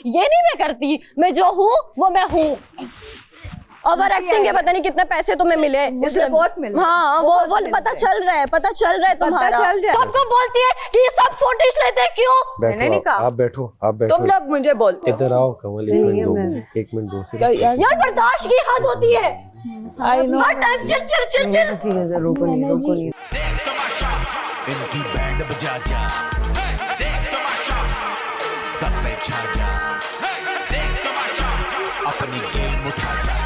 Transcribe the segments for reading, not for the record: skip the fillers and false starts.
ये नहीं मैं करती, मैं जो हूँ वो मैं हूँ। ओवर एक्टिंग के पता नहीं कितने पैसे तुम्हें मिले, मुझे बहुत मिले। हाँ वो पता चल रहा है, पता चल रहा है तुम्हारा। सबको बोलती है कि ये सब फोटोज लेते हैं क्यों? मैंने नहीं कहा। आप बैठो, आप बैठो। तुम लोग मुझे बोलते हो। इधर आओ कमल, एक मिनट दो से। यार बर्दाश्त की हद होती है। हर टाइम चिर चिर चिर चिर। रोको नहीं। देख तमाशा, इनकी बैंड बजा जा, देख तमाशा, सब पे छा जा, देख तमाशा, अपनी गेम उठा जा।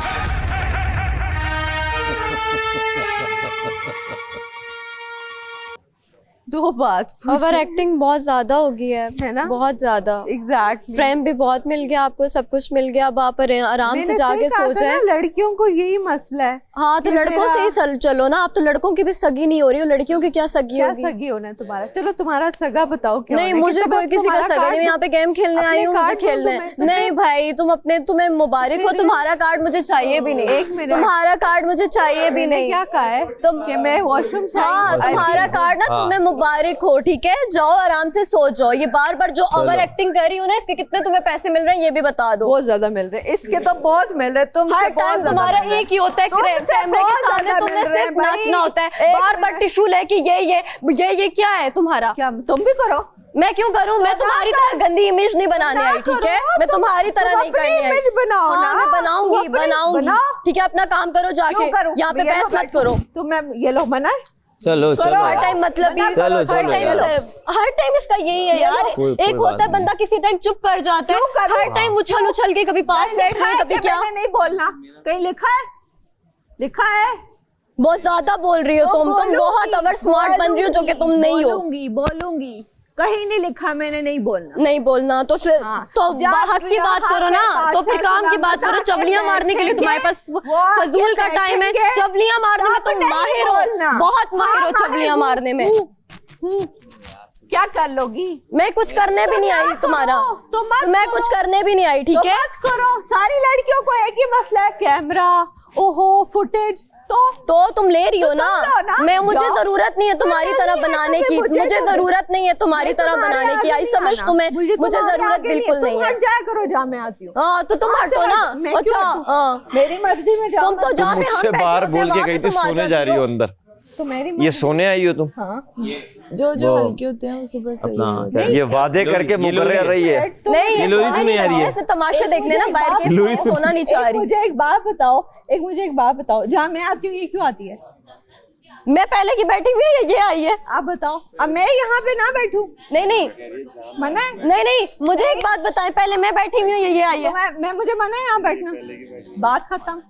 दो बात ओवर एक्टिंग बहुत ज्यादा हो गई है ना? बहुत ज्यादा। एग्जैक्टली। फ्रेम भी बहुत मिल गया आपको, सब कुछ मिल गया, अब आप आराम से जाके सो जाए। लड़कियों को यही मसला है। हाँ तो लड़कों से ही चलो ना, आप तो लड़कों की भी सगी नहीं हो रही हो, लड़कियों की क्या सगी क्या होगी? सगी होना है तुम्हारा? चलो तुम्हारा सगा बताओ क्या नहीं, होना है? मुझे कि कोई किसी का सगा नहीं, यहाँ पे गेम खेलने आई हूँ, मुझे खेलना है। नहीं भाई तुम्हें मुबारक हो, तुम्हारा कार्ड मुझे चाहिए भी नहीं। एक मिनट, तुम्हारा कार्ड मुझे चाहिए भी नहीं। क्या कहा है कि मैं वॉशरूम से हाँ तुम्हारा कार्ड ना तुम्हें मुबारक हो, ठीक है? जाओ आराम से सो जाओ। ये बार बार जो ओवर एक्टिंग कर रही हूँ ना, इसके कितने तुम्हें पैसे मिल रहे हैं ये भी बता दो। बहुत ज्यादा मिल रहे हैं, इसके तो बहुत मिल रहे। तुम हर टाइम तुम्हारा एक ही होता है, कैमरे के सामने तुमने सिर्फ नाचना होता है, बार बार टिश्यू लेके ये क्या है तुम्हारा? क्या तुम भी करो? मैं क्यों करूं? मैं तुम्हारी तरह गंदी इमेज नहीं बनाने आई, ठीक है? मैं तुम्हारी तरह नहीं करनी आई। बनाओ ना। मैं बनाऊंगी, ठीक है? अपना काम करो जाके, यहाँ पे बहस मत करो। तो मैं ये लो मना चलो हर टाइम मतलब हर टाइम इसका यही है यार। एक होता है बंदा किसी टाइम चुप कर जाता है, हर टाइम उछल के कभी पास बैठ रहे, कभी क्या। नहीं बोलना, कहीं लिखा है। बहुत ज्यादा बोल रही हो तुम बहुत ओवर स्मार्ट बन रही हो, जो कि तुम नहीं हो। बोलूंगी, कहीं नहीं लिखा मैंने नहीं बोलना तो हक की बात करो ना, तो फिर काम की बात करो। चवलियां मारने के लिए तुम्हारे पास फजूल का टाइम है। चवलियां मारने में तुम माहिर हो, बहुत माहिर हो चवलियां मारने में। क्या कर लोगी? मैं कुछ करने भी नहीं आई तुम्हारा, मैं कुछ करने भी नहीं आई, ठीक है? करो। सारी लड़कियों को एक ही मसला है, कैमरा, ओहो फुटेज। तो तुम ले रही हो ना। मुझे जरूरत नहीं है तुम्हारी तरह बनाने की, मुझे जरूरत नहीं है तुम्हारी तरह बनाने की। आई समझ तुम्हें? मुझे जरूरत बिल्कुल नहीं है। जाया करो जहाँ मैं आती हूँ। हाँ तो तुम हटो ना। अच्छा मेरी मर्जी में जाओ। तुम तो जहाँ पे मुझसे बाहर बोल के गई थी सोने जा रही हो अंदर, तो मेरी ये सोने आई हो तुम? जो हल्के होते हैं वो सुबह सही होते हैं। ये वादे करके मुकर्रर रही है। नहीं ये नहीं आ रही है, ऐसे तमाशा देख लेना बाहर के, सोना नहीं चाह रही। मुझे एक बात बताओ, जहाँ मैं आती हूँ ये क्यों आती है? मैं पहले की बैठी हुई है, ये आई है। आप बताओ, अब मैं यहाँ पे ना बैठूं? नहीं मना है? नहीं मुझे एक बात बताएं, पहले मैं बैठी हुई हूँ, ये आई है। तो मुझे मना है यहाँ बैठना, बात खत्म।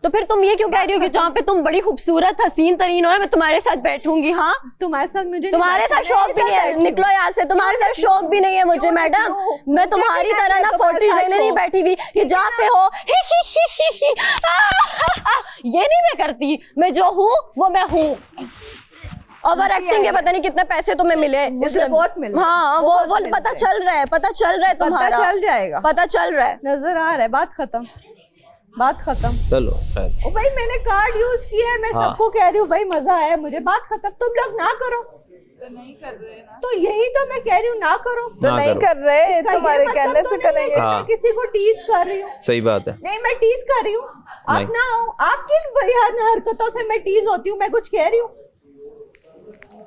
तो फिर तुम ये क्यों कह रही हो कि जहाँ पे तुम बड़ी खूबसूरत हसीन तरीन हो मैं तुम्हारे साथ बैठूंगी? हाँ तुम्हारे साथ तुम्हारे साथ शौक भी नहीं है, निकलो यहाँ से। तुम्हारे साथ शौक भी नहीं है मुझे मैडम। मैं तुम्हारी तरह ना फोटो लेने नहीं बैठी हुई कि जहाँ पे हो ये नहीं मैं करती, मैं जो हूँ वो मैं हूँ। ओवर एक्टिंग के पता नहीं कितने पैसे तुम्हें मिले, इसलिए बहुत मिले। हाँ वो पता चल रहा है तुम्हारा, चल जाएगा, पता चल रहा है, नजर आ रहा है। बात खत्म। चलो ओ भाई मैंने कार्ड यूज किया है, मैं सबको कह रही हूँ भाई मजा आया मुझे। बात खत्म। तुम लोग ना करो तो नहीं कर रहे ना, तो यही तो मैं कह रही हूँ ना करो तो नहीं कर रहे। तुम्हारे कहने से करेंगे। मैं किसी को टीज कर रही हूँ? सही बात है। नहीं मैं टीज कर रही हूँ, आप ना हो। आपकी बेहद हरकतों से मैं टीज होती हूँ, मैं कुछ कह रही हूँ?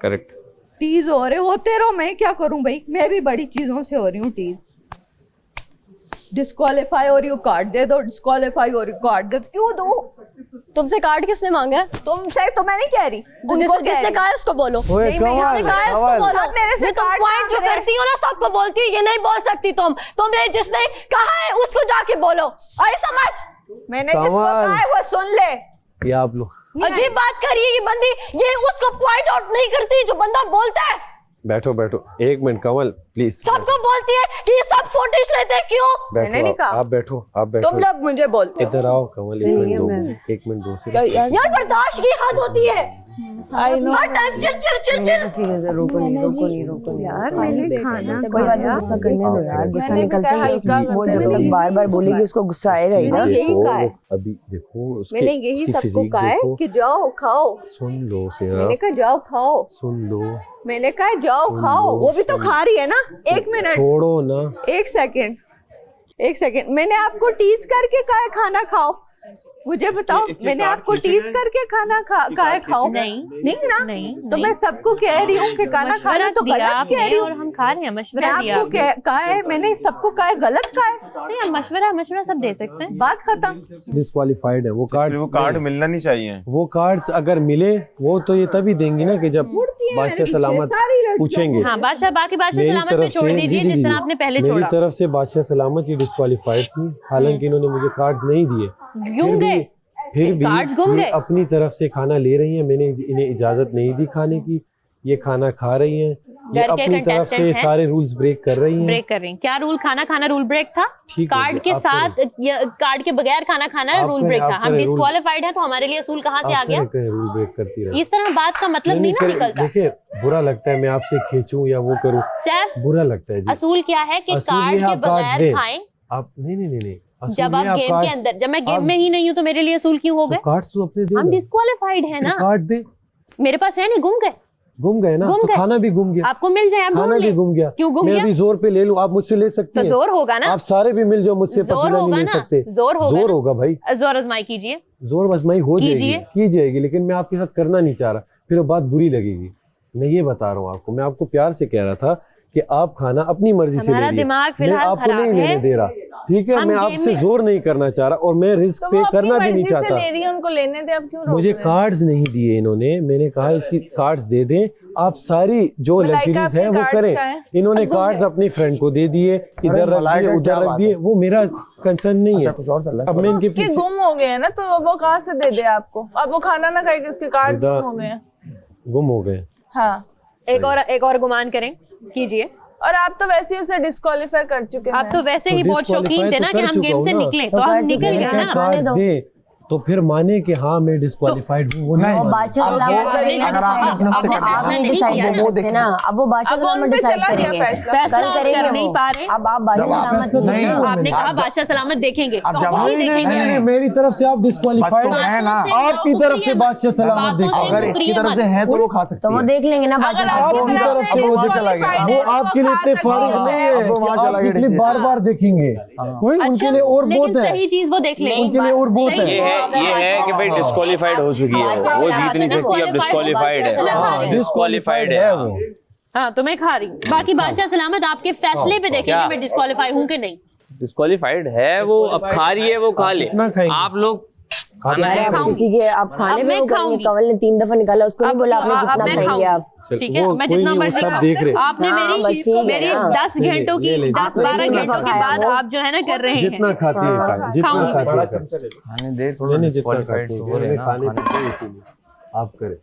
करेक्ट। टीज हो रहे होते रहो, मैं क्या करूँ भाई? मैं भी बड़ी चीजों से हो रही हूँ टीज। डिस्क्वालीफाई हो रही हो, कार्ड दे दो। डिस्क्वालीफाई हो रही हो, कार्ड दे दो। क्यों दो? तुमसे कार्ड किसने मांगा है? तुमसे तो मैं नहीं कह रही, जिसने कहा है उसको बोलो। जिसने कहा है उसको बोलो। ये तुम पॉइंट जो करती हो ना सबको बोलती हो, ये नहीं बोल सकती तुम ये जिसने कहा है उसको जाके बोलो। आई समझ? मैंने जिसको कहा है वो सुन ले। ये आप लो। अजीब बात करिए ये बंदी, ये उसको पॉइंट आउट नहीं करती जो बंदा बोलता है। बैठो एक मिनट कमल प्लीज। सबको बोलती है कि ये सब फोटोज लेते हैं क्यों? मैंने नहीं कहा। आप बैठो। तुम लोग मुझे बोलते हो। इधर आओ कमल, एक मिनट दो से। यार बर्दाश्त की हद होती है। हर टाइम चिर रोको नहीं यार मैंने खाना कोई बात नहीं, गुस्सा करने दो यार, गुस्सा निकलता है। वो जब तक बार बोलेगी उसको गुस्सा आएगा ही ना। यही कहा है, अभी देखो मैंने यही सबको कहा है कि जाओ खाओ। सुन लो सेरा, मैंने कहा जाओ खाओ। सुन लो, मैंने कहा जाओ खाओ। वो भी तो खा रही है ना। एक मिनट छोड़ो ना, एक सेकंड। एक सेकंड, मैंने आपको टीज करके कहा है खाना खाओ? मुझे बताओ, मैंने आपको टीज करके खाना कहा है खाओ? नहीं ना? तो मैं सबको कह रही हूँ कि खाना खा लो, तो गलत कह रही हूँ। हम खा रहे हैं, मशवरा दिया आपको कहा है, मैंने सबको कहा है, गलत कहा है? नहीं, मशवरा सब दे सकते हैं। बात खत्म। डिस्क्वालीफाइड है वो कार्ड। वो कार्ड मिलना नहीं चाहिए। वो कार्ड्स अगर मिले वो तो ये तभी देंगी ना कि जब बादशाह सलामत पूछेंगे। हाँ, बाकी बादशाह सलामत पे छोड़ दीजिए जिस तरह आपने पहले छोड़ा। मेरी तरफ से बादशाह सलामत ही डिस्क्वालीफाइड थी, हालांकि इन्होंने मुझे कार्ड्स नहीं दिए। गुम गए, फिर भी कार्ड्स गुम गए। अपनी तरफ से खाना ले रही हैं, मैंने इन्हें इजाजत नहीं दी खाने की, ये खाना खा रही हैं, ये घर के अपनी तरफ से contestant हैं। सारे रूल्स ब्रेक कर रही हैं। क्या रूल? खाना रूल ब्रेक था? ठीक है कार्ड जी, के आप साथ कार्ड के बगैर खाना रूल ब्रेक था। हम डिस्क्वालीफाइड हैं तो हमारे लिए असूल कहाँ से आ गया? रूल ब्रेक करती रही। इस तरह बात का मतलब नहीं ना निकलता। देखिए, बुरा लगता है मैं आपसे खींचूं या वो करूं, सैफ, बुरा लगता है जी। असूल क्या है कि असूल कार्ड ये के आप कार्ड्स बगैर दें। खाएं। आप नहीं असूल जब ये आप गेम के कार्ड्स- अंदर, जब मैं गेम में ही नहीं हूँ तो मेरे लिए असूल क्यों हो गए? कार्ड्स तो अपने दे हम डिस्क्वालीफाइड है ना। कार्ड दे, मेरे पास है नहीं, गुम गए ना, गुम तो गए। खाना भी गुम गया, आपको मिल जाए, आप खाना ढूंढ भी लें। गुम गया। क्यों गुम मैं गया? अभी जोर पे ले लूं, आप मुझसे ले सकती तो हैं। जोर होगा ना, आप सारे भी मिल जाओ मुझसे, जोर पतीला नहीं होगा मिल ना, सकते। जोर होगा जोर ना। होगा भाई, जोर आजमाई कीजिए। जोर बजमाई हो कीजिए। की जाएगी, लेकिन मैं आपके साथ करना नहीं चाह रहा, फिर वो बात बुरी लगेगी। मैं ये बता रहा हूँ आपको, मैं आपको प्यार से कह रहा था कि आप खाना अपनी मर्जी से ले हमारा लीजिए। दिमाग मैं फिलहाल आपको खराब नहीं लेने है। दे रहा, ठीक है? हम मैं गेम आपसे में- जोर नहीं करना चाह रहा और मैं रिस्क पे करना भी नहीं चाहता। ले रही है, उनको लेने दे, अब क्यों रोक मुझे रहे हैं? कार्ड्स नहीं दिए इन्होंने, मैंने कहा इसकी कार्ड्स दे दें, आप सारी जो लग्जरीज आपके है वो कार्ड्स करें। कहाँ हैं? इन्होंने कार्ड्स अपनी फ्रेंड को दे दिए, इधर रख दिए, उधर रख दिए, वो मेरा कंसर्न नहीं है। कुछ और चल रहा अब मैं इनके उसके पीछे गुम हो गए हैं ना, तो वो कहाँ से दे दे आपको? अब वो खाना ना खाएगी, उसके कार्ड रिदा- गुम हो गए हैं। गुम हो गए। हाँ, एक और गुमान करें, कीजिए। और आप तो वैसे ही उसे डिस्क्वालीफाई कर चुके हैं। आप तो वैसे ही तो बहुत शौकीन थे ना कि हम गेम से निकले, तो हम निकल गए ना। कार्ड्स दे तो फिर माने कि हाँ मैं डिस्क्वालीफाइड हूँ, वो नहीं और माने। बादशाह अब सलामत वो- नहीं अगर आपने अपने उससे आपने कर दिया, आप नहीं नहीं डिसाइड किया कर ना। वो सकते देखें। ना, अब वो बादशाह अब वो सलामत उन पे डिसाइड चला गया करेंगे। फैसला। फैसला कल आप करेंगे कर नहीं वो। पा रहे। अब आप बादशाह जब आप सलामत फैसला नहीं नहीं- हो। आपने कहा अब- बादशाह सलामत देखेंगे, अब तो जब हम आप- नहीं देखेंगे। नहीं, मेरी तरफ से आप बस डिस्क्वालीफाइड तो है ना। आपकी तरफ से बादशाह सलामत बातों देखो। से अगर इसकी मुकरिए तरफ से मत। है तो वो खा सकती तो वो है। देख लेंगे ना बादशाह अगर सलामत। आपकी तरफ से वो चला गया। वो आपके लिए इतने फारिग नहीं है अब वो वहाँ कि चला आपके गया लिए बार बार देखेंगे, कोई उनके लिए और लेकिन बहुत है, सही चीज वो देख लेंगे। उनके लिए और बहुत सही है। ये है कि भाई डिस्क्वालीफाइड हो चुकी है, वो जीत नहीं सकती, अब डिस्क्वालीफाइड है, डिस्क्वालीफाइड है। वो। हाँ, तो मैं खा रही हूँ। बाकी बादशाह सलामत आपके फैसले पे देखेंगे क्या? मैं डिस्क्वालीफाई हूँ कि नहीं। डिस्क्वालीफाइड है वो, अब खा रही है वो खा ले। कितना खाएंगे? आप लोग खाना अरे है आप खाऊंगी। किसी के आप खाने अब में मैं वो करेंगे। खाऊंगी। कंवल ने 3 दफा निकाला, उसको नहीं अब- बोला आपने अब कितना मैं खाएंगे खाऊंगी। आप। चल, ठीक है, वो मैं कोई जितना नहीं, वो मर्जी सब खाऊं। देख रहे। आपने हाँ, मेरी बस ठीक है मेरे ना। 10 घंटों की ले ले, 10-12 जितना घंटों के खाया बाद वो। आप जो है ना कर रहे जितना हैं। खाती है खाए, जितना खाऊंगी। खाती है खाए। खाने दे, नहीं थोड़ा नहीं, जितना डिस्क्वालीफाइड खाती तो है हो रहे हैं ना खाने खाने। पे इसीलिए आप करें।